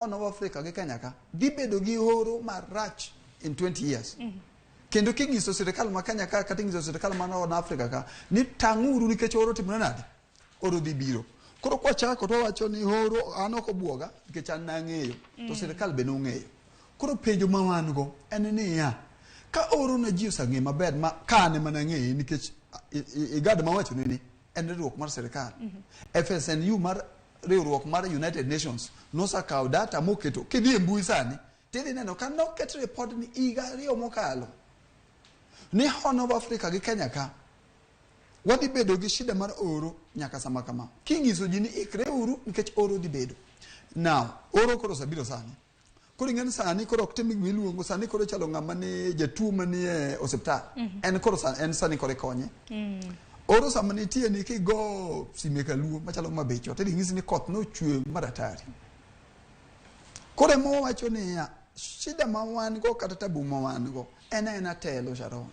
of Africa gi Kenya ka gibedo gi horo marach in 20 years. Kendo kingiso serikal ma Kenya ka kata ingiso serikal ma na Africa ka ni tanguru nikech oro timna nade. Oro dhi biro. Koro kwa chako to wacho ni horo an ok obuoga nikech an nang'eyo to serikal be nong'eyo. Koro penjo ma wan go en ni ya ka oro na ji osang'e maber ma kane mana ng'eye nikech igad ma wacho ni en riwruok mar serikal. FSNU mar riwruok mar United Nations nosakawo data moketo kidhi e mbui sani tidhi neno ka noket report ni iga riyo mokalo ni Horn of Africa gi Kenya ka wadhi bedo gi shida mar oro nyaka sama kama. Kingiso ji ni ikre uru nikech oro dhi bedo. Now, oro koro sabiro sani. Koro ng'en sani koro ok tim gimiluongo sani koro chalo ng'ama ni jatuo manie osiptal. En koro sani en sani koro konye. Oro sama nitie ni kigo sime Kaluo machalo mabecho to ng'isi ni koth no chue maratari. Koro mo wacho ni ya shida ma wan go kata tabu ma wan go en telo Sharon.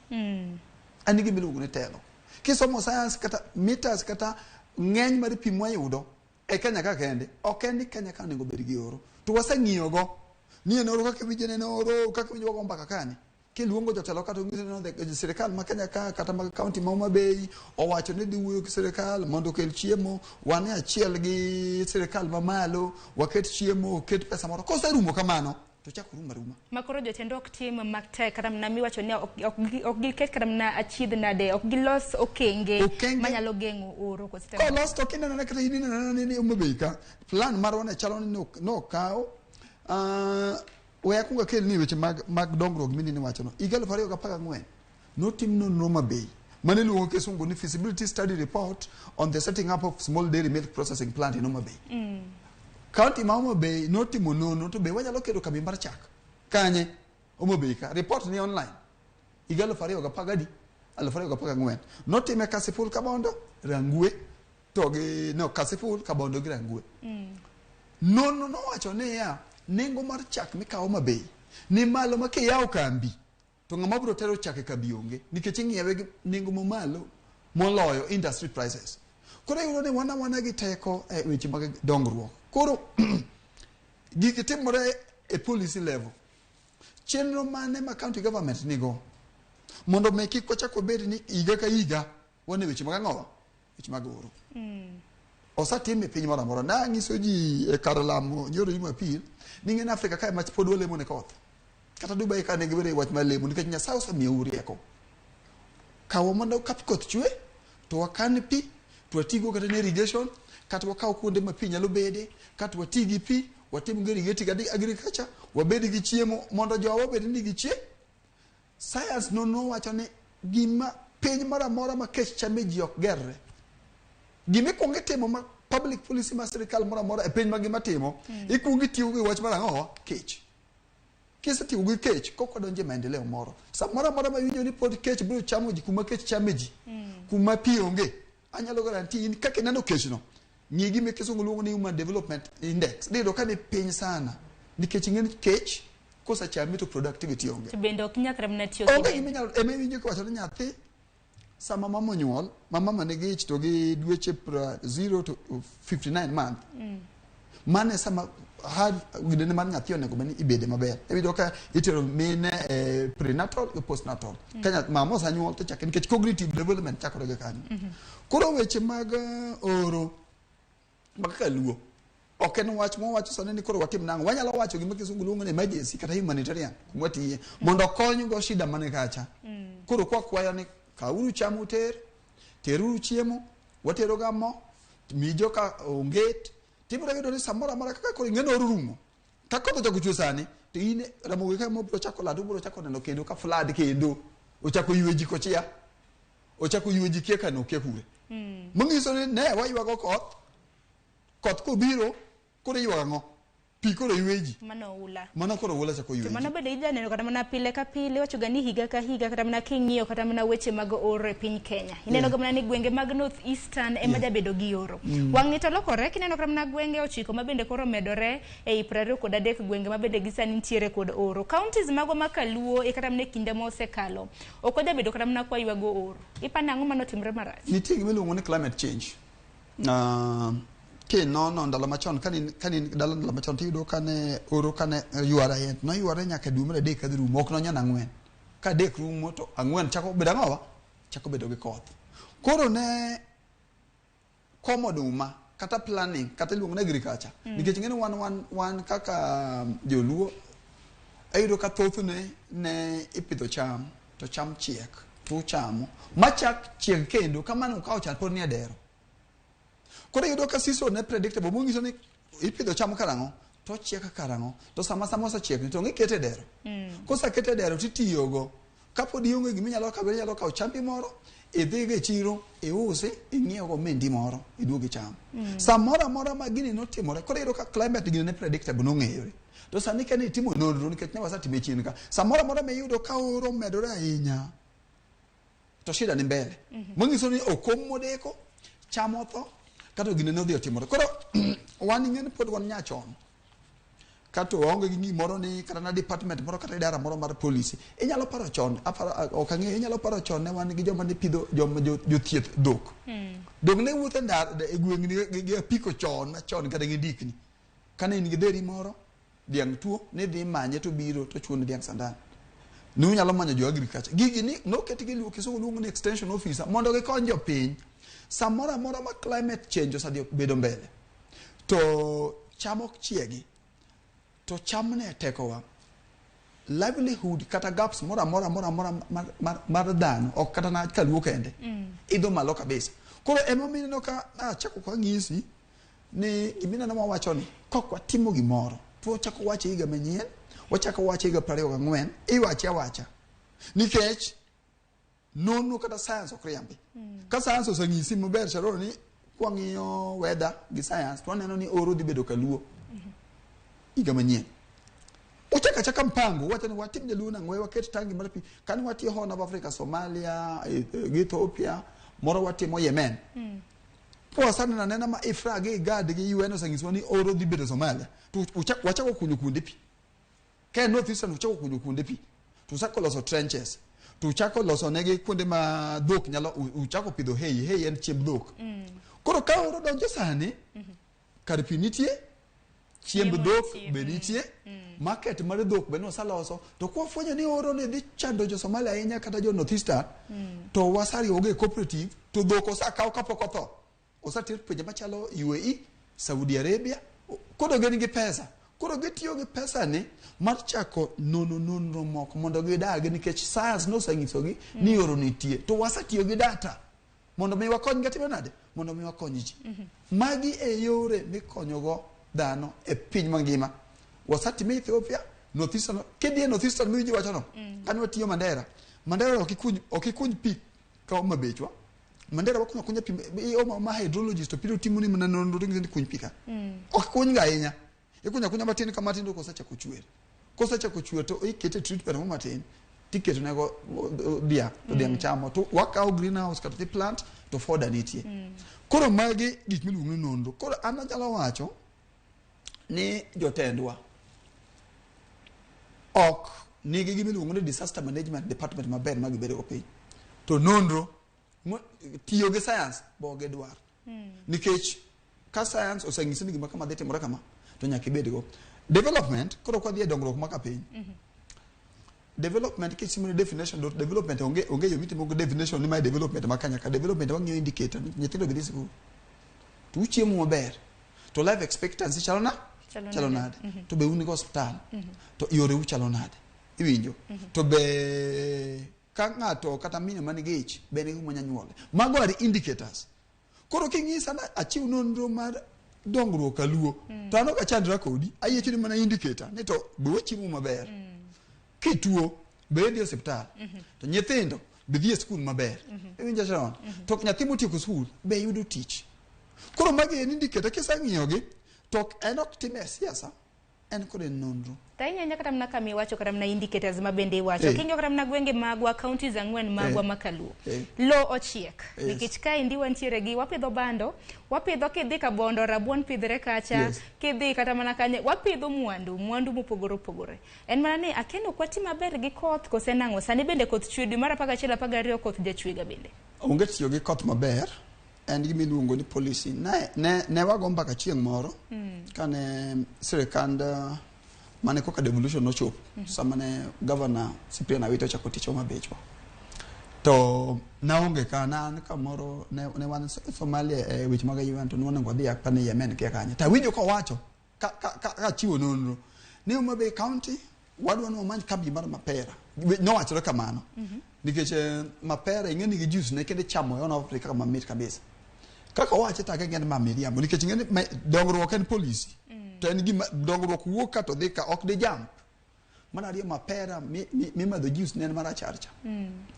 Ani gimiluongo ni telo. Kisomo science kata meters kata ng'eny mar pi mwayudo e Kenya ka kende ok en ni Kenya ka nego bed gi oro to waseng'iyo go ni en oro kaka vijene ne oro kaka vijo go mbaka kane kiluongo jotelo kata ng'ino no sirikal ma Kenya ka kata mag county ma Homa Bay owacho ni dhi wuoyo gi sirikal mondo kel chiemo wan achiel gi sirikal ma malo waket chiemo ket pesa moro koserumo kamano to chako ruma makoro jotendo ok tim makte kata mnami wacho ni ok giket kata mna achiedh nade ok gilos okenge manyalo geng'o oro ko sistema ko los to kineno ne kata inene ni umbeika plan marwa ne chalo ni no kawo we akunga kel ni weche mag dongruok minini wacho no igalo 2014 no tim no Homa Bay mane luongo kesungu ni feasibility study report on the setting up of small dairy milk processing plant in Homa Bay. County ma Homa Bay notimo nono to be wanyalo kedo kambi mar chak kanye Homa Bay ka report ni online igalo 2014 notime Kasipul Kabondo Rangwe to gi no Kasipul Kabondo gi Rangwe no wacho ne ya nengo mar chak mikawo Homa Bay ni malo ma kiyawo kambi to ng'ama bro tero chak e kambi onge nikech ing'iewe gi nengo mamalo moloyo industry prices. Koro yudo ni wana gi teko e weche mag dongruok. Koro gigi timore e policy level. Chenro mane ma county government nigo mondo me kik kochako bed ni iga ka iga wane weche mag ang'owa weche mag oro. Osatime piny moro amora na nyiso ji e kar lamo nyoro Jumapil ni ng'en Afrika kae mach pod olemo ne koth. Kata Dubai ka ne gibere wach malemo nikech Nyasaye osemiyo rieko. Kawo mondo kap koth chwe to wakan pi to watigo kata ne irrigation kata wakaw kuonde ma pi nyalo bede kata watigi pi watim irrigating agriculture wabed gi chiemo mondo jowa bed ni gi chiemo. Science no wacho ni gima piny moro amora ma kech chame ji ok gerre gima ikwongo timo ma public policy ma sirikal moro amora e piny ma gima timo ikwongo tiyo gi wach mar ang'owa kech. Kisetiyo gi kech kok odonje maendeleo moro samoro amora ma winjo ni pod kech biro chamo ji kuma kech chame ji kuma pi onge anyalo garanti in kaka neno kech no ng'igi me kisungu luongo ni human development index dido ka ni piny sana nikech ng'en kech kosa chame to productivity onge to bendo ok nyakre mna tiyo kide eme winjo ko wacho ni nyathi sama mama nyuol mama ne gi to gi dweche 0 to 59 month mane sama had gidene man nyathi onego beni ibede maber ebido ka itero mine prenatal e postnatal kanya mama osanyuol to chake nikech cognitive development chakore ga kanyo. Koro weche mag oro mag Kaluo ok en wach mo wacho sani ni koro watim nango wanyalo wacho gima kisungu luongo ni emergency kata humanitarian kumwatiye mondo kony go shida mane kacha. Koro kwa kwayo ni kauru chamo teru chiemo watero ga mo mijo ka onget tibro yudo ni samora amora kaka koro ng'eno rumo ka kodho chako chwe sani to in Ramogi ka mo bro chako ladu bro chako neno kendo ka flood kendo ochako yweji kochia ochako yweji kieka no kekure mungiso ni ne waywago koth kobiro koro ywago pi koro yweji mano koro ula chako yweji mano bende ija neno kata mana pile ka pile wacho ga ni higa ka higa kata mana king'iyo kata mana weche mag oro e piny Kenya ineno ga mana ni gwenge mag North Eastern ema jabedo gi oro wang'ito lokore kineno kata mana gwenge 9 ma bende koro medore e 23 gwenge ma bende gisani ntiere kod oro counties mago ma Kaluo e kata mana kinde ma osekalo ok ojabedo kata mana kwa ywago oro ipana ang'o mano timre marach nitie gima iluongo ni climate change Ke no ndalo machon kanin ndalo machon tiyudo kane oro kane yuara yent no yuara nyaka dwe mar 3 kadhi rumo ok no nyana 4 ka 3 rumo to 4 chako bedo ang'owa chako bedo gi koth koro ne komo duma kata planning kata luongo na agriculture nikech ngene wan kaka joluo ayudo ka thoth ne ipidho cham to cham chiek to chamo machak chiek kendo kamano ka ochan pod ni adero koro yudo ka season ne predictable mongiso ni ipidho cham karango to chiek karango to sama osechiek to ngikete dero kosakete dero titiyogo kapod ionge gimi nyalo kawo chambi moro idhiga e chiro iusi ing'iewo go mendi moro iduogi cham samora mora ma gini notimore koro yudo ka climate gini ne predictable nong'eyore to sani ka ne itimo nonro nikech ne wasatime chien ka samora mora me yudo ka oro medore ahinya to shida ni mbele mongiso ni okom modeko cham otho kata gini nodhi otimore koro wan ing'eni pod wan nyachon kato onge gi gimoro ni kata na department moro kata idara moro mar policy inyalo paro chon okang'e inyalo paro chon ne wan gi joma ne pidho joma jothieth dhok dog ne wuotho e gweng'ni gi apiko chon machon kata gi dikni kane in gi dheri moro dhiang' tuo ne dhi manye to biro to chuno dhiang' sandan nunyalo manyo jo agriculture gigi ni noket gi kisungu luongo ni extension officer mondo gikony jopiny samora mora ma climate change osadhi bedo mbele to cham ok chiegi to cham ne tekowa livelihood kata gaps mora mar dhano ok kata na Kaluo kende idho malo kabisa koro emomiyo no ka achako kwa ng'isi ni gimina na wawacho ni kok watimo gimoro to chako wache higa manyien wachako wache higa 24 iwache awacha nikech nono kata science ok riambi ka science oseng'isi maber charo ni kwang'iyo weather gi science to aneno ni oro dhi bedo Kaluo higa manyien uchaka mpango wacha ni watim jaluo na ng'we waket tangi mar pi kan wati Horn of Africa Somalia Ethiopia moro watimo Yemen po sana na nena ma ifrage gad gi UN oseng'iswa ni oro dhi bedo Somalia to wachako kunyo kunde pi ke North Eastern uchako kunyo kunde pi to sako loso trenches to chako loso negi kuonde ma dhok nyalo uchako pidho hey en chiemb dhok koro ka oro donjo sani karpi nitie chiemb dhok be nitie market mar dhok be nosaloso to kwa fwenyo ni oro ne dhi chando jo Somalia ahinya kata jo North Eastern to wasari oge cooperative to dhok osakaw kapok otho osater pinje machalo UAE Saudi Arabia koro gin gi pesa koro gitiyo gi pesa ni mar chako nonro moko mondo gidag nikech science noseng'isogi ni oro nitie to wasatiyo gi data mondo mi wakony gatimo nade mondo mi wakony ji magi e yore mikonyogo dhano e piny mangima wasatime Ethiopia North Eastern kedie North Eastern miji wachono kan watiyo Mandera okikuny pi ka mabechwa Mandera wakunya kunya pi ma hydrologist to piro timuni mana nonro ngi kuny pi ka okikuny ga ahinya ikunya matin kama matindo kosacha kuchwe to ikete treatment mo matin tiketo nego dhiang' chamo to wakaw greenhouse kata the plant to further nitie koro magi gik miluongo nonro koro an anyalo wacho ni jotendwa ok nigi gimiluongo ni disaster management department maber ma gibedo piny to nonro tiyo gi science bo gidwar nikech ka science oseng'isi ni gima kama dhi timore kama to nyaka ibedgo development koro kwa dhie dongruok maka piny development kisimo ni definition dot development onge yo mitimo go definition ni my development makanya ka development wang'yo indicator nyithindo bi school to uchiemo maber to life expectancy chalo nade to be unigo hospital to yore uchalo nade iwinjo to be ka ng'ato kata mine manigi ich be ni manya nyuole mago are indicators koro king'isa na achiw nonro mar dongruok Kaluo to ano ka chandra kodi ayiecho ni mana indicator ni to be wachiemo maber kituo be dhi hospital to nyithindo be dhi school maber iwinjo chon to nyathi motieko school be yudo tich koro magi en indicator kisang'iyogi to en ok time siasa en kod nonro tainya kata mna kami wacho kata mna indicators mabende wacho kinyo kata mna gwenge magwa counties ang'wen magwa makaluo lo ochiek nikech ka indi wantiere gi wapidho bando wapidho kidhi ka bondo rabuon pidhre kacha kidhi kata mana kanye wapidho mwandu mopogore en mana ni akeno kwati maber gi koth kose nang'o sani bende koth chwe dwe mar 11 12 koth jachwega bende onge tiyo gi koth maber en gimi luongo ni policy ne wago mbaka chieng' moro kane sirikand mane koka devolution nochopo sama ne governor Cyprian Awito chako tich mabecho to naonge kana kamoro ne wan Somalia e weche mag yuan to nuone ngodhi akane Yemen kia kanya ta winjo ko wacho ka chiwo nonro ne Homabay County wadwa no manj kambi mar mapera no wachore kamano nikech mapera ingeni gi juice ne kende chamo yo na Afrika kama mamit kabisa kaka wacho ta ka ngene mamiriambo nikech ingeni dongruok en policy to en gima dongruok wuok ka to dhi ka ok de jump mana ri mapera mi madho juice ne mara charcha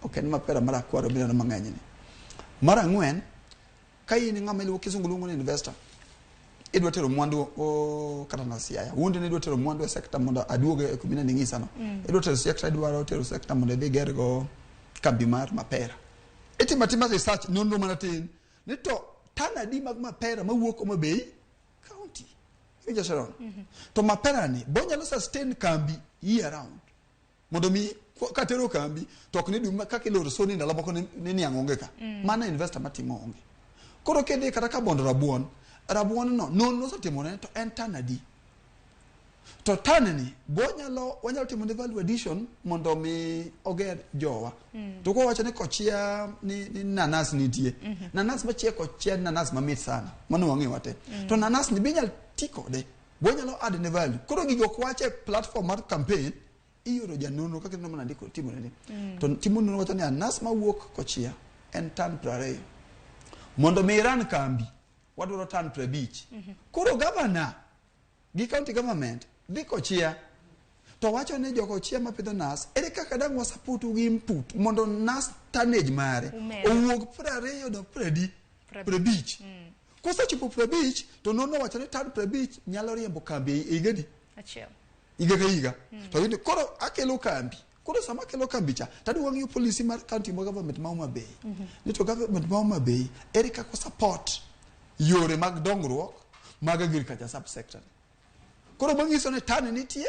ok en mapera mara kwaro bila mang'eny ni mara ng'wen ka in ng'ama iluwo kisungu luongo ni investor idwa tero mwandu kata na siaya wonde ne idwa tero mwandu e sector mondo aduoge e kumina ningisa no idwa tero sector idwa tero sector mondo dhi gergo kambi mar mapera itimatima research nonro manatin ni to tana di mag mapera mawuok Homabay County ija sharon to mapera ni bonyalo sustain kambi year round mondo mi ka tero kambi to ok ni dum ka kiloro soni ndalo moko ni niang'onge ka mana investor matimo onge koro kende kata ka bondo rabuon no sotimone to en tanadi to tanani wanyalo timo value addition mondo mi oger jowa to ko wacho ni kochia ni nanas nitie nanas machie kochia nanas mamit sana mano wang'e wate to nanas ni binyal tikode wanyalo add ne value koro gigo kwache platform mar campaign iyoro janono kaka no manandiko timo ne to timo no wacho ni nanas mawuok kochia en tan 20 mondo mi ran kambi wadwaro tan 50 koro governor gi county government diko chia to wacho ne joko chia mapidho nas ere kaka dang wasaputu gi input mondo nas tonnage mare owuog 20 do 50 kosechopo 50 to nono wacho ne tan 50 nyalo riembo kambi igedi achiel iga ka iga to yindi koro akelo kambi koro sama akelo kambi cha tadu wang'yo policy mar county government ma Homabay ni to government ma Homabay ere kaka support yore mag dongruok mag agriculture subsector koro mangiso ne tane nitie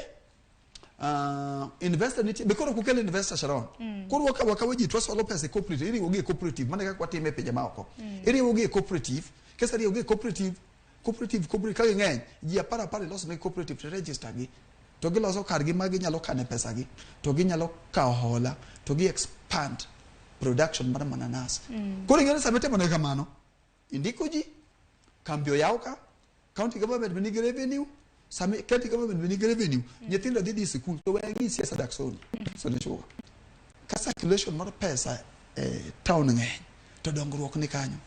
investor nitie be koro kukele investor sharon koro waka waji to solo pesa cooperative iri wogi cooperative mana ka time peje ma oko iri wogi cooperative kesa iri wogi cooperative ka ng'eny ji para loso ne cooperative to register gi to giloso kargi magi nyalo kane pesa gi to ginyalo kawo hola to gi expand production mar mananas koro ngene sabete mana kamano indiko ji kambio yauka county government benigi revenue sami county government benigi revenue nyithindo dhi school to wengi siasa dak soni so ne chuo ka circulation mar pesa town ng'eny to dongruok ni kanyo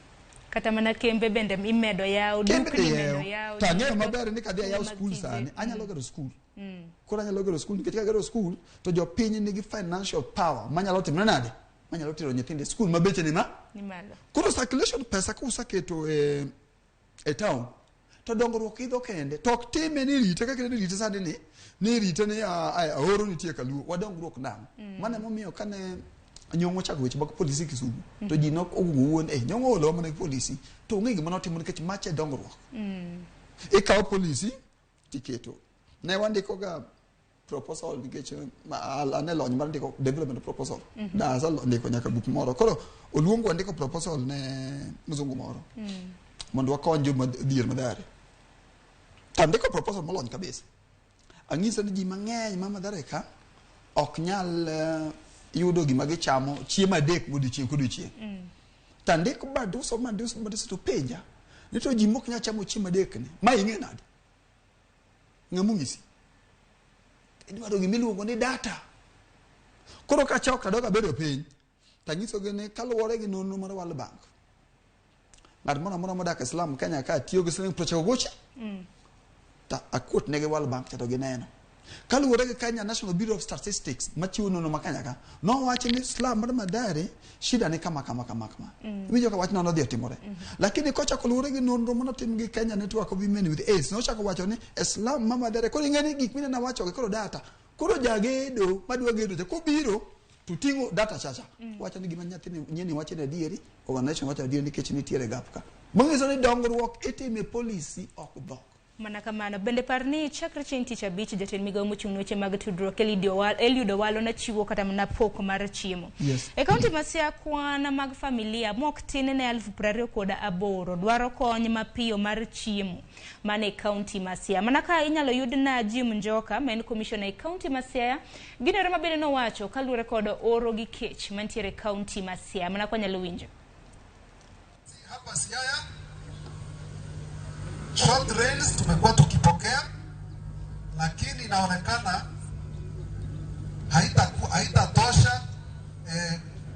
kata mana kembe bende imedo yao dukni imedo yao tanyo maber ni kadhi yao school sani anyalo gero school kora anyalo gero school nikech ka gero school to jopiny nigi financial power manyalo timo nade manyalo tero nyithindo school mabeche ni malo koro circulation pesa ka usaketo e town to dongruok idho kende to ok time ni rite kaka ni rite sani ni rite ni oro nitie Kaluo wadongruok nang mane momiyo kane nyongo chako weche mag polisi Kisumu to ji nok owuon nyongo lo mana polisi to ng'e gima notimo nikech mache dongruok ikawo polisi tiketo ne wandiko ga proposal nikech ane lony mar ndiko development proposal da sa ndiko nyaka buk moro koro oluongo ndiko proposal ne mzungu moro mondo wakony joma dhier madhare tandiko proposal molony kabisa ang'isa ni ji mang'eny ma madhare ka ok nyal yudo gima gichamo chiemo adek godiochieng' tandiko baduso to penja ni to ji mok nya chamo chiemo adek ni ma ing'e nade ng'amung'isi idwaro gimiluongo ni data koro ka chok tadoga bedo piny tanyisogi ni kaluwore gi nonro mar World Bank ng'at moro amora modak Islam Kenya ka tiyo gi siling 96 ta akut negi World Bank to gineno kaluwore gi Kenya National Bureau of Statistics machiwo nonro ma Kenya ka no wacho ni Islam mar Madare shida ni kama winjo ka wach no dhi timore lakini kocha kaluwore gi nonro manotim gi Kenya Network of Women with AIDS no chako wacho ni Islam mar Madare koro ing'eni gik mine na wacho gi koro data koro jagedo madwa gedo te kobiro tutingo data chacha wacho ni gima nyathini nyeni wacho ni adieri organization wacho adieri nikech nitiere gap ka mangiso ni dongruok itime policy ok dhok Mana kamano bende parni chakre chieng' tich abich jatend migawo mochung' weche mag tudruok Eliud Owalo nachiwo kata mana pok mar chiemo. Yes. E kaunti ma Siaya kwan mag familia mok tin ne 28,000 dwaro kony mapiyo mar chiemo mane kaunti ma Siaya. Mana ka inyalo yud na Jim Njoka ma en commissioner e kaunti ma Siaya ginero mabende nowacho kaluwore kod oro gi kech mantiere kaunti ma Siaya. Mana kwa nyalo winjo. Hapa Siaya short rains tumekuwa tukipokea, lakini inaonekana haitatosha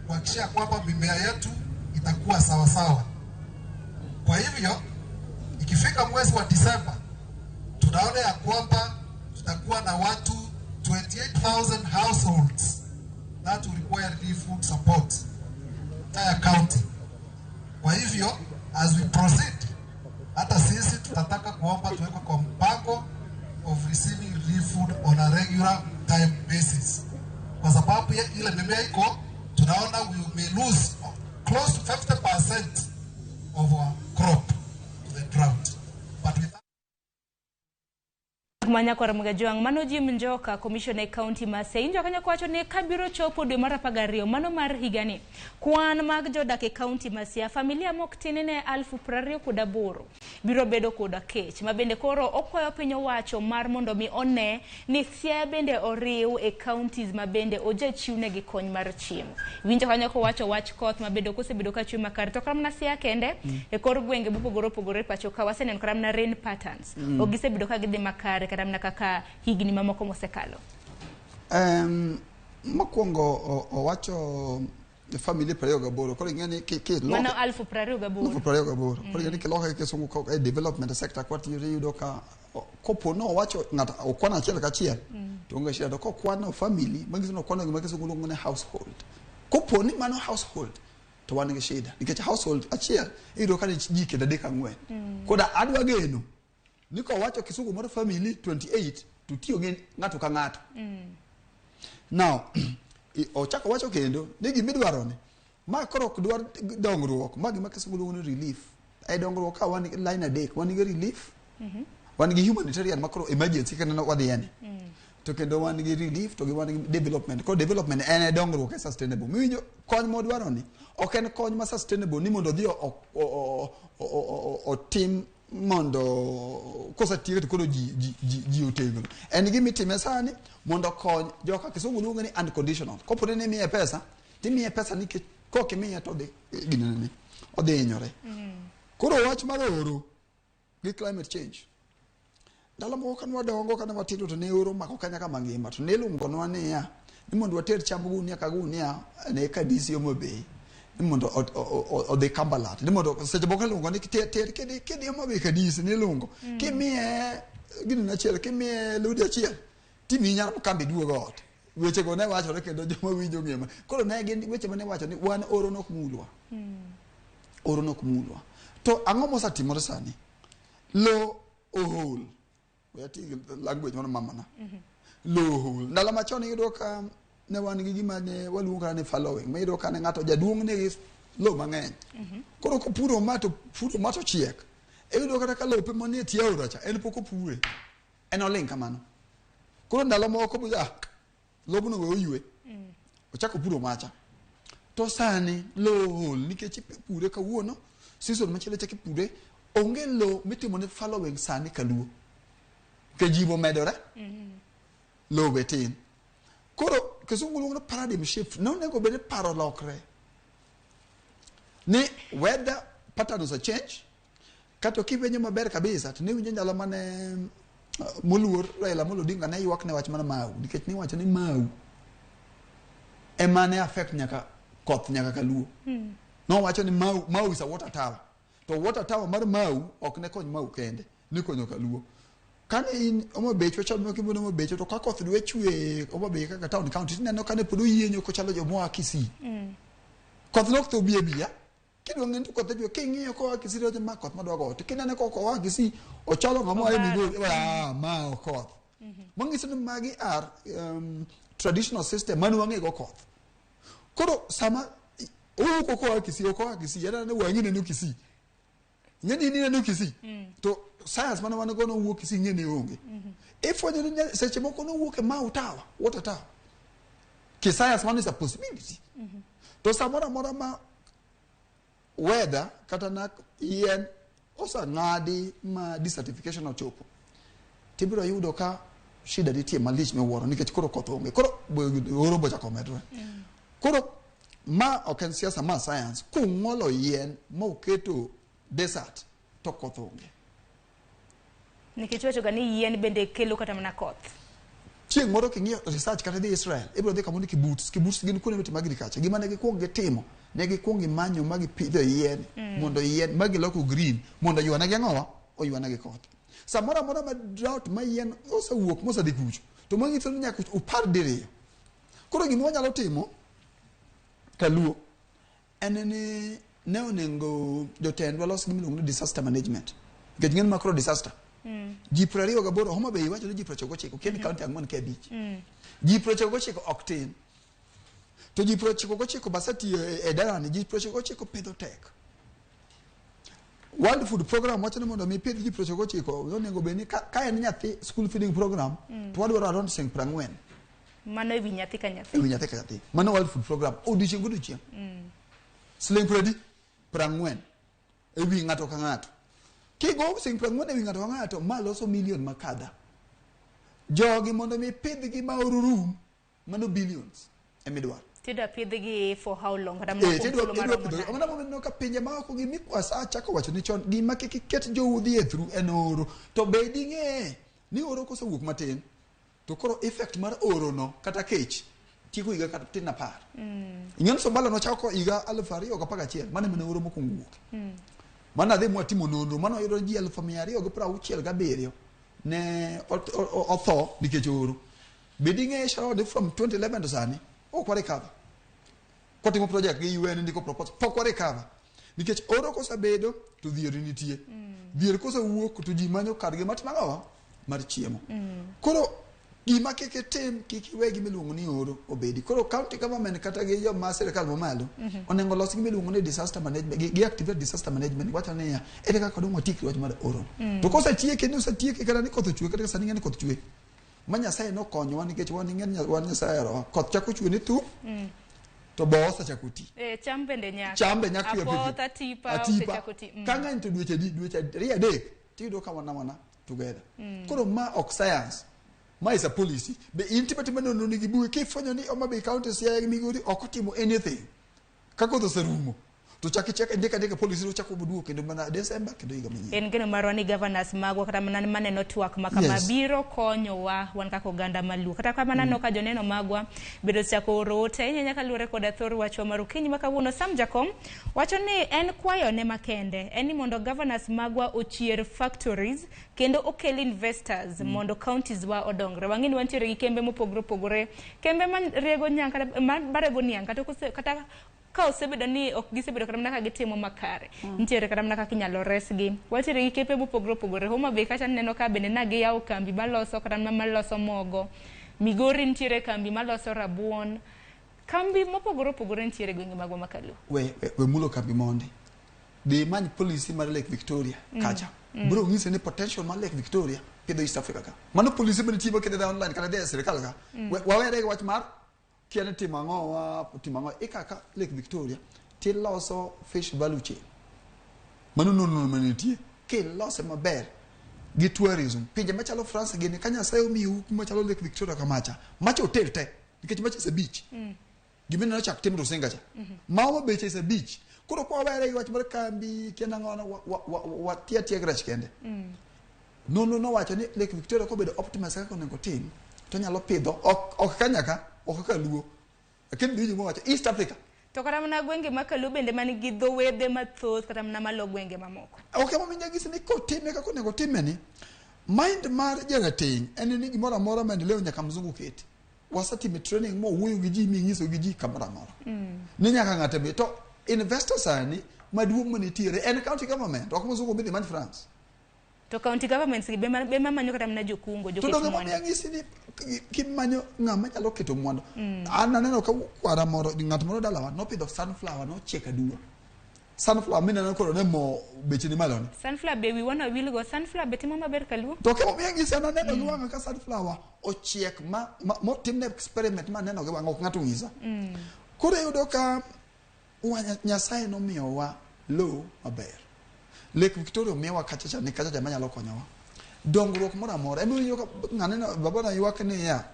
kuhakikisha kwamba mimea yetu itakuwa sawa sawa. Kwa hivyo ikifika mwezi wa Disemba tunaona ya kwamba tutakuwa na watu 28,000 households that will require relief food support entire county. Kwa hivyo as we proceed, hata sisi tutataka kuomba tuwekwe kwa mpango of receiving relief food on a regular time basis. Kwa sababu ile mimea iko, tunaona we may lose close to 50% of our crop to the drought. But with Manya kwa Ramogi mano Jim Njoka commissioner e county ma Siaya Njoka nyako wacho ni kabiro chopo dwe mar 12 mano mar higani kwan mag jodak e county ma Siaya familia mok tin ne 28,000 biro bedo koda kech mabende koro okwayo piny owacho mar mondo mi one ni Siaya bende oriw e counties mabende ojachiwne gi kony mar chiemo. Winjo kanyo ko wacho wach koth mabedo kosebedo ka chwe makar to kram na Siaya kende e kor gwenge bopogore pacho ka wasenen kram na rain patterns ogisebedo ka gidhi makare kadamna kaka higni mamoko mosekalo. Mokwongo owacho family 28 koro ng'eni ke mano 28,000 koro ng'eni ke loka ke sungu ko development sector kwati yudo ka kopo no wacho ng'ata okwana achiel ka achiel to onge shida to kokwano family mangisono kwano gima kesungu luongo ne household kopo ni mano household to wan gi shida nikech household achiel iyudo ka ji kenda dek ang'wen koda adwa geno niko wacho kisungu mar family 28 to tiyo gi ng'ato ka ng'ato. Now ochako wacho kendo ni gimidwaro ni ma koro ok dwar dongruok ma gima kisungu luongo ni relief ai dongruok ka wan line adek wan gi relief wan gi humanitarian ma koro emergency kana wadhi yani to kendo wan gi relief to wan gi development ko development en dongruok e sustainable miwinjo kony modwaro ni ok en kony ma sustainable ni mondo dhi otim mondo kosatiyo to koro ji otegno en gimi time sani mondo kony joka kisungu luongo ni unconditional kopo ne miye pesa timiye pesa ni ko kimiye to de ginene odhi hinyore. Koro wach mar oro gi climate change ndalo moko kan wadongo kan watindo to ne oro mako kanya kama ngima to ne lungonwa niya ni mondo water cham gunia ka gunia ne kabisi Homabay ni mondo odhi Kambalat ni mondo seche moko lungo ni ter kedi Homabay kadisi ni lungo kimiye gini na chiel kimiye ludi achiel timi nyar kambi duogo ot weche go ne wacho kendo joma winjo ngima koro ne gin weche mane wacho ni wan oro nok mulwa to ang'o mosatimore sani lo ohol weti language mar mamana lo ohol ndalo machon iyudo ka ne wan gi gima ne waluongo ni following me iyudo ka ne ng'ato jaduong' ne lo mang'eny koro ko puro mato chiek iyudo kata ka lope manie tie aora cha en pok opure en oling kamano koro ndalo moko buja lobno we oywe ochako puro macha to sani lo hol nikech pure kawuono season machielo chaki pure onge lo mitimo ne following sani Kaluo ke jibo medore lo betin koro kisungu luongo paradigm shift no nego bede paro lokre ni weather patterns a change kato kibenyo maber kabisa to ne winjo ndalo mane moluor Raila Amolo Odinga ne ywak ne wach mana mau nikech ni wacho ni mau emane affect nyaka koth nyaka Kaluo no wacho ni mau is a water tower to water tower mar mau ok ne kony mau kende ni konyo Kaluo kan in Homabay chwa mo kibono Homabay to ka koth dwe chwe Homabay kaka town county neno kane podo yienyo ko chalo jo moa Kisii koth nok to bia kidwa ng'ento koth dwe king'iyo ko Kisii to ma koth madwago to kinene ko wa Kisii ochalo ngamo e migo ma koth mangiso ni magi are traditional system manu wange go koth koro sama ko Kisii yana ne wangine no Kisii ngeni ni no kisi to science mana wana gono wuok kisi ngeni onge ifwenyo ni seche moko no wuok e mau tawa water tower ki science man is a possibility to samora mora ma weather kata na yen osa ngadi ma desertification ochopo tibiro yudo ka shida nitie malich miwuoro nikech koro koth onge koro oro bocha komedre koro ma oken siasa ma science kung'olo yien ma oketo desert to koth onge nikech wacho ni yien bende kelo kata mana koth chieng' moro king'iyo research kata dhi Israel ibiro dhi kamoro kibuts gin kuonde mitimo agriculture gima ne gikwong gitimo ne gikwong gimanyo ma gipidho yien mondo yien ma giloko green mondo ywana gi ang'owa oywana gi koth samora mora ma drought ma yien osewuok mosedhi kucho to mang'ito ni nyaka upar diriyo koro gima wanyalo timo Kaluo en ni ne onengo jotendwa los gima iluongo ni disaster management nikech ng'en makro disaster ji 28 Homa Bay wacho ni ji 99 kien kaunti ang'wen ke abich ji 99 ok tin to ji 99 basati e dalani ji 99 pidho tek World Food Program wacho ni mondo mi pidh ji 99 onego beni ka en nyathi school feeding program to wadwaro around 40 mano ewi nyathi ka nyathi mano World Food Program odiochieng' godiochieng' siling 40 ewi ng'ato ka ng'ato kigo siling 40 ewi ng'ato ka ng'ato ma loso million makadha jogi mondo mi pidhgi ma orurum mano billions emidwaro tida pidhgi for how long kada mno ka pinje ma oko gi mikwasa chako wacho ni chon gima kiket joudhi e through en oro to bedi ng'e ni oro kosewuok matin to koro effect mar oro no kata kech tieko higa kata tin apar ing'en Somalia no chako higa 2011 mane mane oro mokwongo wuok mana dhi mwatimo nonro mano yudo ji 267 ne otho nikech oro bedi ng'e shawde from 2011 to sani ok warecover kotimo project gi UN ndiko proposal pok warecover nikech oro kosabedo to dhier nitie dhier kosewuok to ji manyo kargi matinago mar chiemo koro gima keketem kikiwe gimiluongo ni oro obedi koro county government kata gi joma sirkal mamalo onengo los gimiluongo ni disaster management gi activate disaster management wacho ni ere kaka dong watikri wach mar oro to kosatieke ni osatieke kata ni koth ochwe kata sani ng'eni koth chwe ma Nyasaye nokonyowa nikech wan ng'en wan Nyasaye ero koth chako chwe ni tu to bo osechako ti cham bende nyaka apotha tipa ka ng'eny to dweche 2-3 tiyudo ka wana together koro ma ok science ma is a policy be intimately no nigi buwe kifwenyo ni Homa Bay County Siaya Migori ok otimo anything kako to serumo to chaki ndeka policy ro chako buduo kendo mana December kendo higa manyien en geno marwa ni governors magwa kata mana maneno twak makama biro konyowa wan kaka oganda maluo kata kamana no ka joneno magwa bedo chako rote nyanya kalure koda thor wacho marukinyi makawuono Sam Jakom wacho ni en kwayo ne makende en ni mondo governors magwa ochier factories kendo okel investors mondo counties wa odongre wang'ini wantiere gi kembe mopogore kembe man rego nyang kata barego nyang kata ka osebedo ni ok gisebedo kata ka gitimo makare nitiere kata mana kaka inyalo resgi watiere gi kepe mopogore Homa Bay kacha neno ka bende na giyawo kambi maloso kata maloso mogo Migori nitiere kambi maloso rabuon kambi mopogore nitiere gwenge magwa makalo we mulo kambi monde di many policy mar Lake Victoria kacha bro ng'ise ni potential mar Lake Victoria pidho East Africa ka mano policy bende tibo kede online kata de sirkal ka wawere wach mar kiane timango ikaka Lake Victoria tiloso fish value chain mano no manitie kilose maber gi tourism pinje machalo France gini kanya sayo miu machalo Lake Victoria kamacha macha hotel te nikech macha is a beach gimene no chak timro sengacha mawa beche is a beach kuro kwa were wach mar kambi kena ngona wa tia grach kende no wacho ni Lake Victoria ko bedo optimize kaka onego tim to nyalo pidho ok kanyaka ok Kaluo akin biji mo wacho East Africa to kata mana gwenge makalu bende man gi dho wedhe mathoth kata mana malo gwenge mamoko okay mo minya gisi ni kotime kaka onego time ni mind mar jagating en ni gimoro amora maendeleo nyaka mzungu keti wasatime training mo wuyo gi ji mingiso gi ji kamera moro ni nyaka ng'ate be to investors ani maduong' manitiere en county government ok mzungu bidhi man France to county governments be manyo kata mna jokungo to do mo nyangisi ni kimanyo ng'ama nyalo keto mwandu ananeno ka kwara moro ng'at moro dalawa no pidho sunflower no cheka duo sunflower mineno koro ne mo beche ni malo ni. Sunflower be wi wana will go sunflower betimo maber Kaluo. To ke mo miyangi sana neno gi wanga ka sunflower ochiek mo timne experiment ma neno gi wanga ok ng'ato ng'isa. Koro yudo ka Nyasaye nomiyowa lo maber. Lake Victoria miyowa kachacha ni kachacha manyalo konyowa. Dongruok moro amora ema winjo ka ng'ane babana ywak ni ya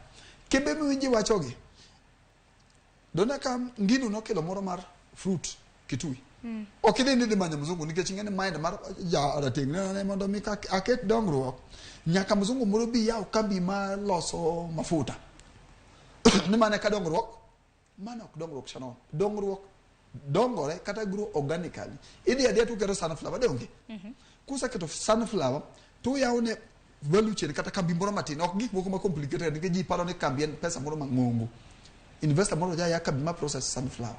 kebe mi winji wachogi. Dona ka ngino nokelo moro mar fruit kitui. Okide ni manyo mzungu nikech ngene mind mar ja rating ne mondo mi ka aket dongruok nyaka mzungu moro bi yaw kambi ma loso mafuta. Ni mane ka dongruok mano ok dongruok chano dongruok dongore kata grow organically. Idi adia tu kero sunflower donge. Kusa keto sunflower tu yaone value chain kata kambi moro matin ok gik moko ma complicated nikech ji paro ni kambi en pesa moro mangongo. Investor moro ya kambi ma process sunflower.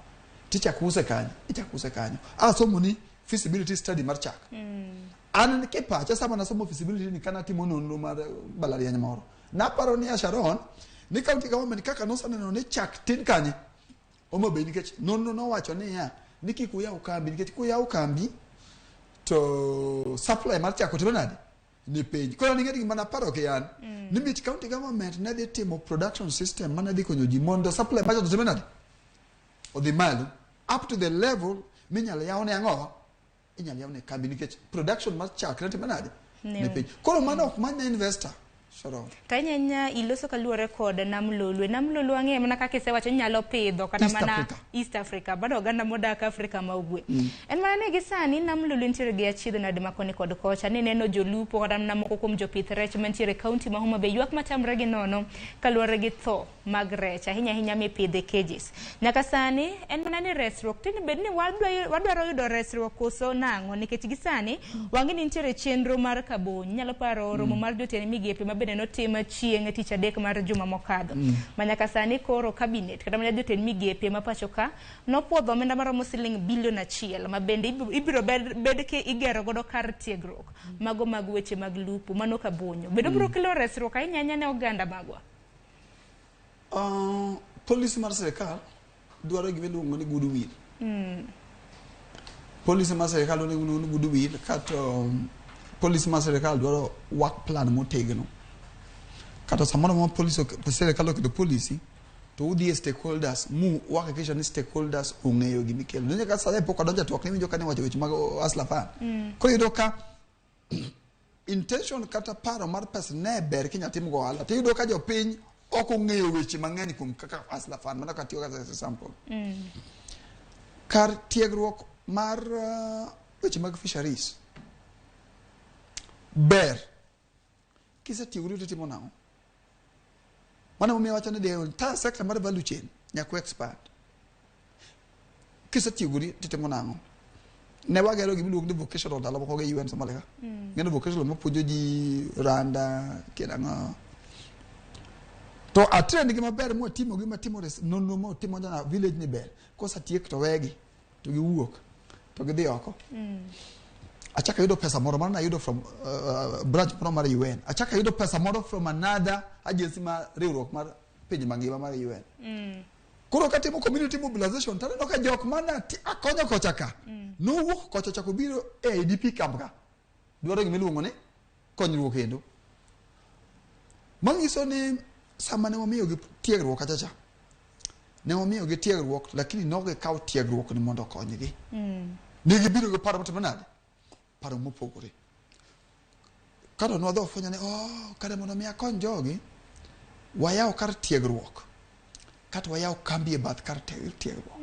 Ticha kuse kanyo. Somo ni feasibility study mar chak. An ke pacha sama na somo feasibility ni kana timo nonro mar balariany moro. Na paro ni Sharon ni county government kaka no saneno ni chak tin kanye. Omo be nikech nonro no wacho ni ya ni kikuya ukambi nikech kuya ukambi to supply mar chak otibe nade ni page. Koro ni ngeti mana paro ke yan. Ni bit county government na de timo production system mana di konyo ji mondo supply mar chak otibe nade. Odhi malo up to the level minyalo yawne ang'o inyalo yawne kambi nikech production mar chak rete manade ne piny koro mano ok manya investor Sharon tanyanya iloso kaluore kod namlolwe ang'e mana kaka isewacho nyalo pidho kata mana East Africa bado oganda modak Africa ma ugwe en mana ne gisani namlolwe ntiere gi achiedho nade makoni kod kocha ni neno jolupo kata na moko kuom jopith rech mantiere county ma Homa Bay ywak matamre gi nono kaluore gi tho mag rech ahinya mipidhe cages nyaka sani en mana ni resruok tin bed ni wadwaro yudo resruok koso nang'o nikech gisani wangi ni ntiere chenro mar kabony nyalo paro romo mar jotend migepe mabende notima chieng' tich adek mar juma mokadho manyaka sani koro cabinet kata mana jotend migepe ma pacho ka nopuodho omenda maromo siling bilion 1 mabende ibiro bed ke igero godo kar tiegruok mago mag weche mag lupo mano kabonyo bedo biro kelo resruok ahinya ne oganda magwa. Policy mar serikal dwaro gime luongo ni goodwill. Policy mar serikal luongo ni goodwill kata policy mar serikal dwaro work plan motegno. Kata samoro mo policy serikal oketo policy to udhi stakeholders mu wakikisha ni stakeholders ong'eyo gimi kelo. Nene ka sasa pok odonjo twak ni winjo ka ne wacho weche mag aslafan. Ko yudo ka intention kata paro mar pesa ne ber kinya timo go ala. To yudo ka jopiny ok ong'eyo weche mang'eny kuom kaka aslafan mana ka tiyo as example. Kar tiegruok mar weche mag fisheries ber kisa tiegruok timo nang'o mana umiya wacho ni de ta sector mar value chain nyako expert kisa tiegruok timo nang'o ne wagero gimi luongo ni vocational dala moko ge UN Somalia ngene vocational mapuonjo ji randa kenanga to atrend gi maber mo timo gi matimo nonno mo timo na village ni ber kosa tiek to wegi to giwuok to gidhi oko achaka yudo pesa moro mana yudo from branch moro mar UN achaka yudo pesa moro from another agency mar riwruok mar piny mangima mar UN koro katimo community mobilization tare no ka jok mana akonyo kocha ka no wuok kocha chako biro ADP camp ka dwaro gimi luongo ni konyruok kendo mangiso ni sama ne wamiyo gi tiegruok kachacha ne wamiyo gi tiegruok lakini noge kaw tiegruok ni mondo konygi ne gibiro gi paro motimo nade paro mopogore kado no do fanya ne kare mondo mi akony jogi wayaw kar tiegruok kata wayaw kambi e bath kar tiegruok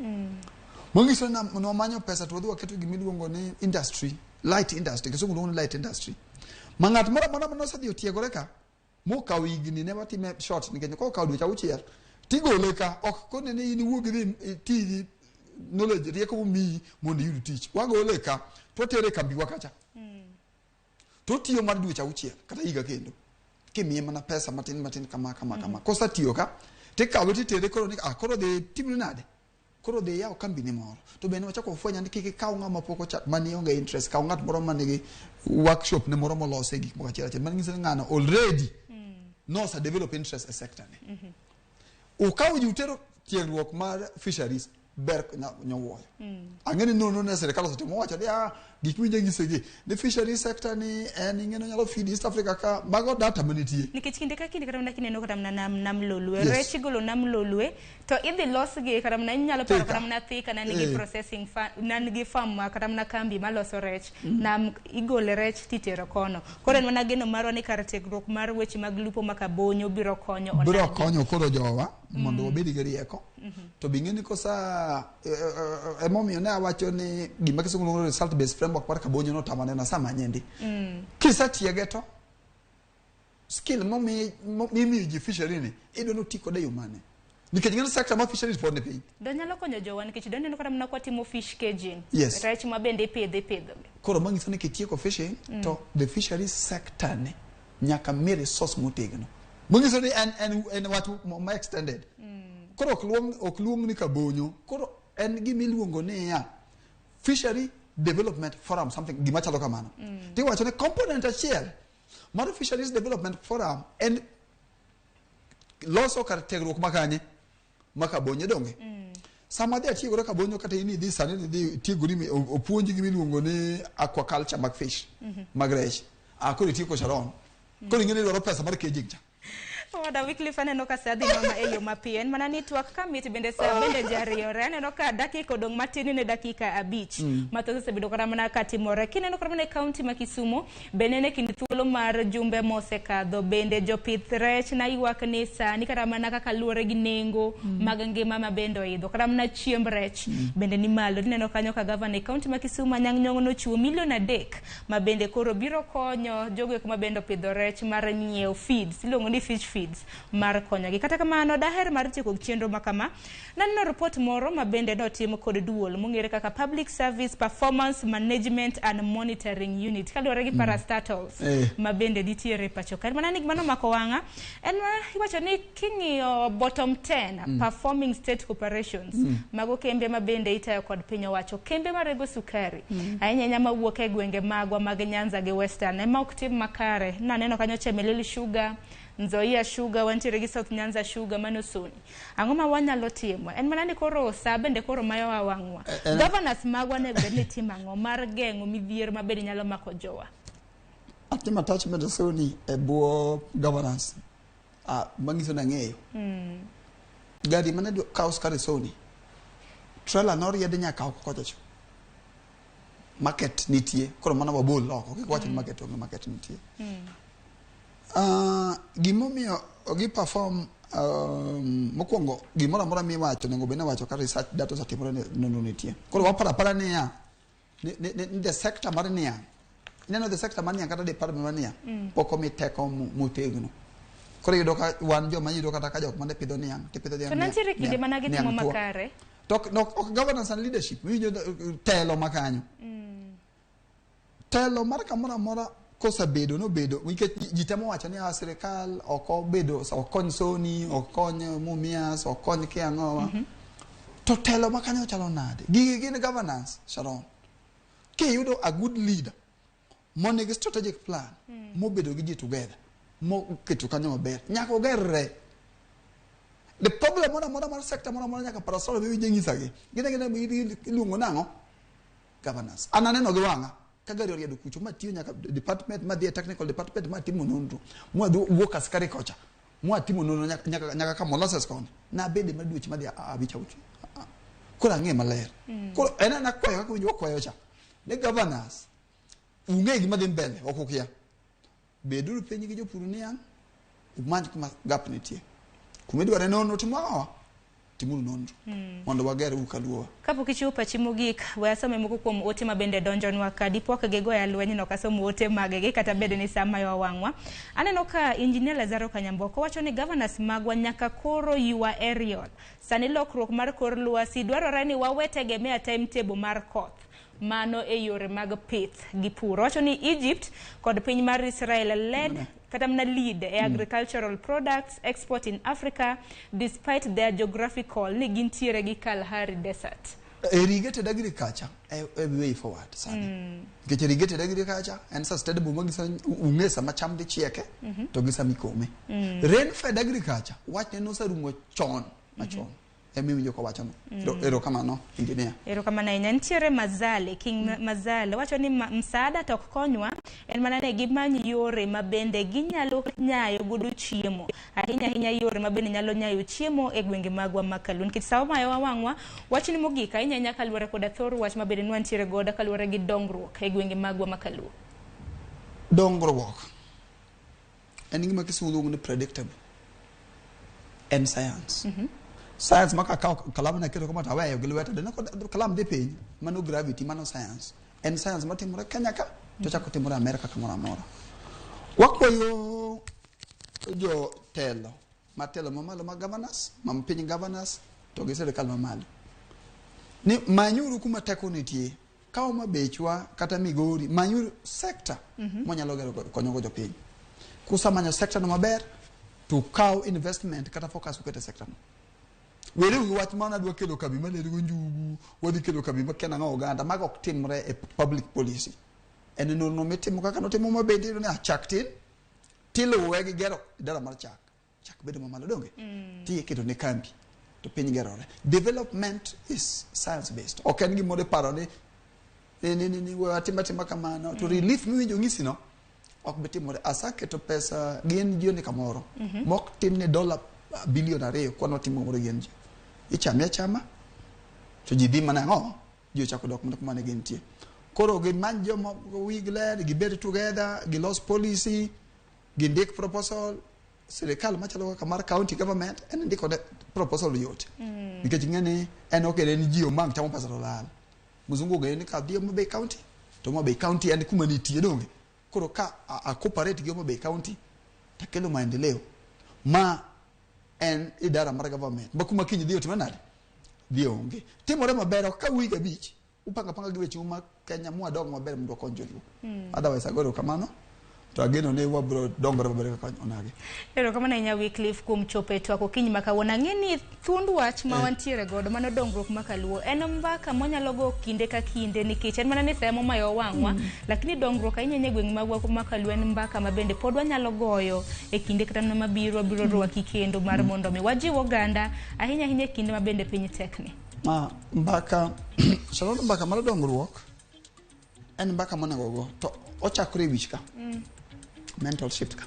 mangiso na no manyo pesa to wadhi waketo gimi luongo ni industry light industry kisungu luongo ni light industry mangat moro no sadhi otiegore ka mo kaw igni ne watime short nikech ko kaw dweche auchiel tigole ka ok kone ne in wuogi dhi tiji knowledge rieko mi mondo yud tich wagole ka to tere kambi wakacha to tiyo mar dweche auchiel kata higa kendo kimiye mana pesa matin kama kosa tiyo ka tikawe titere koro ni koro de timni nade koro de yaw kambi ni moro to bende wachako fwenya ni kiki kaw ngama poko chat mani onge interest kaw ngat moro manigi workshop ne moro molose gik moko achiel mani ngise ngana already no sa develop interest a sector ne ukaw jutero tiegruok mar fisheries ber nyowo angeni no ne serikal osotimo wacho dia gik winje gisegi the fishery sector ni en ingeno nyalo feed East Africa ka bago data manitie nikech kinde ka kinde kata mana kineno kata mana nam lolwe rech golo nam lolwe to idhi losgi kata mana nyalo paro kata mana thika na nigi processing nan gi farm kata mana kambi maloso rech nam igole rech titero kono koro en mana geno marwa ni kar tiegruok mar weche mag lupo makabonyo biro konyo koro jowa mondo obedi gi rieko to bingeni kosa emomiyo ne awacho ni gima kisungulo result based framework mar kabonyo no tamane na sama nyendi kisa tiege to skill mi ji fishery ni ido no tiko de humane nikech ngene sector ma fisheries pod ne piny do nyalo konyo jowa nikech do neno kata mna kwa timo fish caging rech ma bende pidho koro mangiso ni kitieko fishing to the fisheries sector ne nyaka mi resource motegno mangiso ni en watu ma extended koro okluong ni kabonyo koro en gimiluongo ni ya fishery development forum something gima chalo kamano ti wacho ne component achiel mar fisheries development forum en loso kar tiegruok makanye makabonyo donge sama dia tiegore kabonyo kata ini dhi sani dhi tiegori mi opuonji gimi luongo ni aquaculture mag fish mag rech akori tieko Sharon koro ngene dwaro pesa mar kejing cha Wada weekly fane no ka sadhi mama eyo mapien mana ni twak kamit bende sa bende jariore ne no ka dakika odong matini ne dakika abich matho se bedo kara mana katimore kineno kara mana county ma Kisumu benene kindi thuolo mar jumbe mosekadho bende jopith rech na ywak ni sani kara mana kaka luore gi nengo mag ngima ma bendo idho kara mana chiemb rech bende ni malo neno kanyo ka governor county ma Kisumu Anyang' Nyong'o no chiwo milion 3 ma bende koro biro konyo jogo ma bendo pidho rech mar nyiew feeds ilongo ni fish feeds mar konyogi kata kamano daher mar tieko chenro makama nanno report moro ma bende notimo kod duol mongere kaka Public Service Performance Management and Monitoring Unit kaluwore gi parastatals ma bende nitiere pacho ka mana ni gimano mako wanga en iwacho ni king'iyo bottom 10 performing state corporations mago kembe ma bende itayo kod piny owacho kembe marego sukari ahinya ma wuok e gwenge magwa mag Nyanza gi Western ema ok tim makare naneno kanyo Chemelil Sugar Nzoia Sugar wantiere gi South Nyanza Sugar manosoni ang'oma wanyalo timo en mana ni koro sa bende koro mayo wang'wa governors magwa ne bende timo ang'o mar geng'o midhier ma bende nyalo mako jowa atima attachment soni e buo governance mangiso na ng'eyo gari mane kaos kare soni trailer noriede nyaka oko kocha market nitie koro mana wabol loko kikwacho market onge market nitie gimomiyo gi perform mokwongo gimoro amora mi wacho nengo bene wacho ka research data osetimore nono nitie koro wapara ni ya ni the sector mar niya neno the sector mar niya kata department mar niya poko mi teko motegno koro yudo ka wan joma yudo kata ka jok mane pidho niya tipidho niya to nantiere kinde manage timo makare tok no governance and leadership winjo telo makanyo telo mar kamora mora kosa bedo no bedo nikech jitemo wacho ni sirikal oko bedo okony soni okony mumias okony kiangowa to telo makanyo chalo nade gin governance Sharon ke yudo a good leader money strategic plan mo bedo gi ji together mo keto kanyo maber nyaka ogerre the problem mona mar sector mona nyaka parasol bi nyingisagi gine iluongo nango governance ananeno gi wanga kagari oriedo kucho matiyo nyaka department madhi technical department matimo nonro mwadhi wuok askari kocha mwatimo nonro nyaka ka molasses kon na bede maduochi madhi abicha uchi kora ng'e maler koro ena na kwayo ka winjo kwayo cha ne governors ung'e gima dhi mbele okukia beduru penyi gi jopur niya umanj kuma gap nitie kumidware nonro timuru nonro mondo wager Kaluo kapok ichupa chimogik wasome moko kuom ote ma bende donjonwa ka dipo ka gego ya lweny no kasomo ote magege kata bede ni sama yo wang'wa aneno ka engineer Lazaro Kanyamboko wacho ni governors magwa nyaka koro yua aerial sani lokruok mar kor lwasi dwarore ni wawetegemea timetable mar koth mano e yore mag pith gi pur wacho ni Egypt kod piny mar Israel led kata mna lead agricultural products export in Africa despite their geographical ni gintiere gi Kalahari Desert irrigated agriculture a way forward sana get irrigated agriculture and sustainable magisa ungesa macham de chieke to gisa mikome rain fed agriculture what no sarumo chon machon Emi joko wacho no. Erokamano engineer. Erokamano ahinya. Nitiere Mazale, King Mazale wacho ni msaada tok konywa en mana ne gimany yore mabende ginyalo nyayo godo chiemo. Ahinya yore mabende nyalo nyayo chiemo e gwenge magwa ma Kaluo. Nikech sawa mayo wang'wa wach ni mogik ahinya nyaka kaluwore koda thor wach mabende nwantiere godo kaluwore gi dongruok e gwenge magwa ma Kaluo. Dongruok en gima kisungu ni predictable and science. Science maka kalam na kito kama tawayo gilweta de nako kalam de piny mano gravity mano science and science matimore Kenya ka to chako timore America kamora mora wakwayo jo telo matelo mamalo ma governors piny governors to gi sirikal mamalo ni manyuru kuma teko nitie kawo mabechwa kata migori manyuru sector monyalo gero konyo jo piny kusa manyo sector no maber to kawo investment kata focus ukete sector no. Wele wach mana dwa kelo kabi mane go njugu wadi kelo kabi makena nga oganda mago ok timre e public policy en no metimo kaka no timo mabende ne achaktin tilo wegi gero dara mar chak bedo mamalo donge ti keto ne kambi to piny gerore. Development is science based ok en gimode paro ni watima kamano to relief miwinjo ngisi no ok betimore asake to pesa gin jioni kamoro mok timne $2 billion kwano timo moro genji ichama to jibi mana ngo jo chako dok mana kuma ne gentie koro gin manjo mo wigler gibed together gi lost policy gi ndik proposal serikal machalo kamar county government en ndiko proposal yote nikech ngene en okere ni jio mang chamo pesa dolal muzungu gani ka dio mo Bay County to mo Bay County en kuma nitie donge koro ka a cooperate gi mo Bay County takelo maendeleo ma en idara mar government bakuma kinyi dio timanade dio onge timore maber ka wiga bich upanga gi weche ma Kenya mu adong maber mndo konjo otherwise agoro kamano to ageno ne wabro dongore maber ka onage erokamano inya Wycliffe kum chope to ako kinyi makawona ngeni thund wach ma wantiere godo mano dongruok ma Kaluo en mbaka monyalo go kinde ka kinde nikech en mana ni semo mayo wang'wa lakini dongruok ahinya gweng magwa ma Kaluo en mbaka mabende pod wanyalo goyo e kinde kata mabiro rwaki kendo mar mondo mi wajiwo ganda ahinya kinde mabende piny tekni mbaka shalom mbaka mar dongruok en mbaka monego to ochakore wichka mental shift ka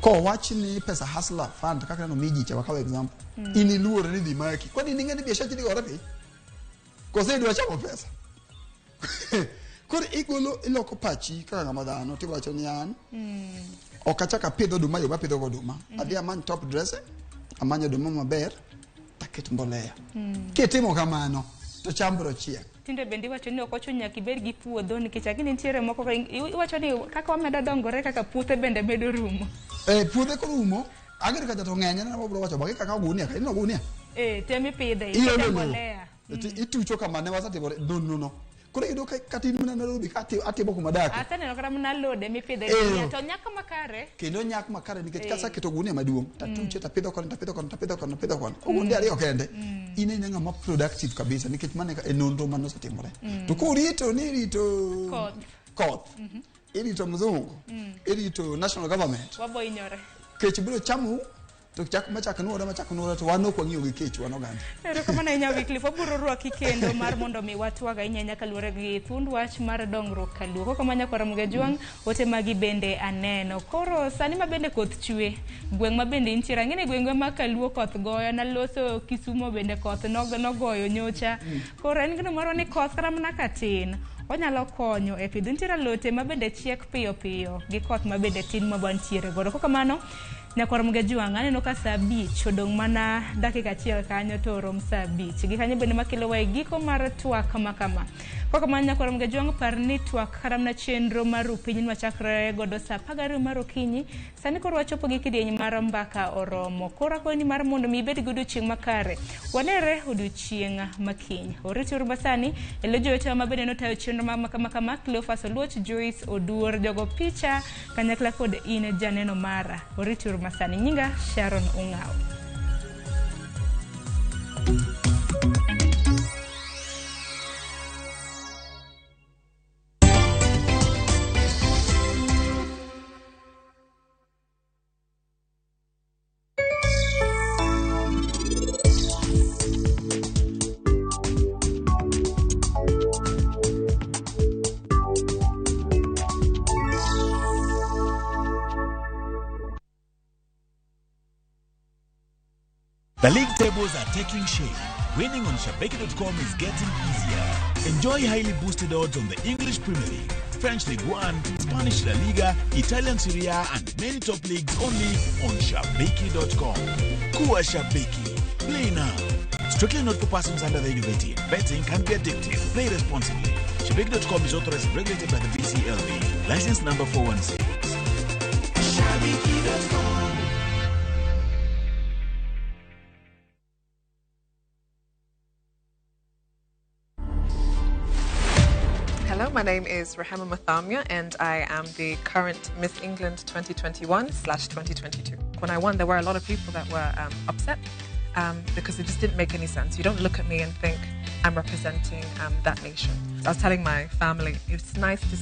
ko wach ni pesa hustler fund kaka no miji cha wakawa example ini luore ni dimaki kwani ningene biashara chini gore pe ko se dwa chamo pesa kor igolo iloko pachi kaka madano ti wacho ni an okachaka pidho duma yo bapidho goduma adhi aman top dresser amanyo duma maber taket mbolea ketimo kamano to chambro chiek tinde bendi wacho ni okocho nyaki ber gi puodho nikech akini nitiere moko wacho ni kaka wamedo dongore kaka puothe bende medo rumo puothe ko rumo agir ka to ng'eny na wabro wacho bagi kaka ogunia ka ino ogunia temi pidhe ite mbolea itucho kama ne wasatibore no kore ido ka tin mana Nairobi ka atibo kuma dake asane no kata mna lode mi pidhe to nyaka makare kendo nyak makare nikech kasa keto gunia maduong tatuche tapidho kon ogunde ariyo kende ine nyanga ma productive kabisa nikech mane e nonro mano setimore to kurito ni rito koth irito mzungu irito national government wabo inyore kech biro chamu to chak nuora to wano kwa ng'iyo gi kech wano ganda erokamano inya Wycliffe waburo rwaki kendo mar mondo mi watwaga inya kaluwore gi thund wach mar dongruok Kaluo koko manya kwa Ramogi juang ote magi bende aneno koro sani mabende koth chwe gweng mabende intiere ngene gwengwe ma Kaluo koth goyo na loso Kisumo bende koth nogoyo nyocha koro en gino maro ni koth kata mana katin onyalo konyo e pidho ntiere lote mabende chiek piyo gi koth mabende tin mabantiere godo koko mano nyakwa Ramogi juang aneno ka saa 5 odong mana dakika achiel kanyo to rom saa 5 gi kanyo bende makelo wae giko mar twak kama koko man nyakwa Ramogi juang par ni twak karamna chenro mar piny machakre godo saa 12 mar okinyi sani koro wachopo gi kidieny mar mbaka oromo kora ko ni mar mondo mi bed godo chieng makare wanere odiochieng makiny orito rubasani ele jote ma bende no tayo chenro kama Cleophas Oluoch Joyce Oduor jogo picha kanyakla kod ine janeno mara orito masani nyinga Sharon Ungao. The league tables are taking shape. Winning on Shabeki.com is getting easier. Enjoy highly boosted odds on the English Premier League, French League 1, Spanish La Liga, Italian Serie A, and many top leagues only on Shabeki.com. Kuwa Shabeki. Play now. Strictly not for persons under the age of 18. Betting can be addictive. Play responsibly. Shabeki.com is authorized and regulated by the BCLB. License number 416. Shabeki.com. Hello, my name is Rahema Mathamia and I am the current Miss England 2021/2022. When I won, there were a lot of people that were upset because it just didn't make any sense. You don't look at me and think I'm representing that nation. I was telling my family, it's nice to